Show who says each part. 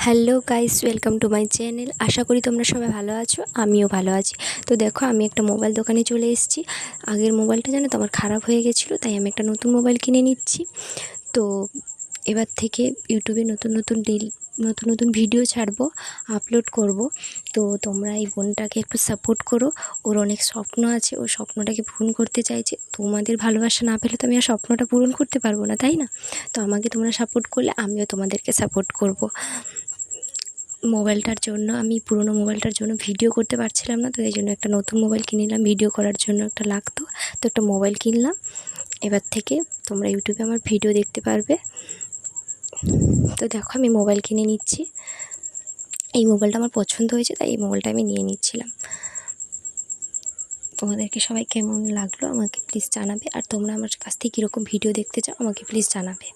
Speaker 1: Hello guys, welcome to my channel. আশা করি তোমরা সবাই ভালো আছো, আমিও ভালো আছি। তো দেখো, আমি একটা মোবাইল দোকানে চলে এসেছি। আগের মোবাইলটা জানো তো আমার খারাপ হয়ে গেছিলো, তাই আমি একটা নতুন মোবাইল কিনে নিচ্ছি। তো এবার থেকে ইউটিউবে নতুন নতুন ভিডিও ছাড়বো, আপলোড করব। তো তোমরা এই বোনটাকে একটু সাপোর্ট করো। ওর অনেক স্বপ্ন আছে, ও স্বপ্নটাকে পূরণ করতে চাইছে। তোমাদের ভালোবাসা না পেলে তো আমি আর স্বপ্নটা পূরণ করতে পারবো না, তাই না? তো আমাকে তোমরা সাপোর্ট করলে আমিও তোমাদেরকে সাপোর্ট করব। মোবাইলটার জন্য আমি পুরোনো মোবাইলটার জন্য ভিডিও করতে পারছিলাম না, তো এই জন্য একটা নতুন মোবাইল কিনে নিলাম। ভিডিও করার জন্য একটা লাগতো, তো একটা মোবাইল কিনলাম। এবার থেকে তোমরা ইউটিউবে আমার ভিডিও দেখতে পারবে। তো দেখো, আমি মোবাইল কিনে নিচ্ছি। এই মোবাইলটা আমার পছন্দ হয়েছে, তাই এই মোবাইলটা আমি নিয়ে নিচ্ছিলাম। তোমাদেরকে সবাই কেমন লাগলো আমাকে প্লিজ জানাবে, আর তোমরা আমার কাছ থেকে কীরকম ভিডিও দেখতে চাও আমাকে প্লিজ জানাবে।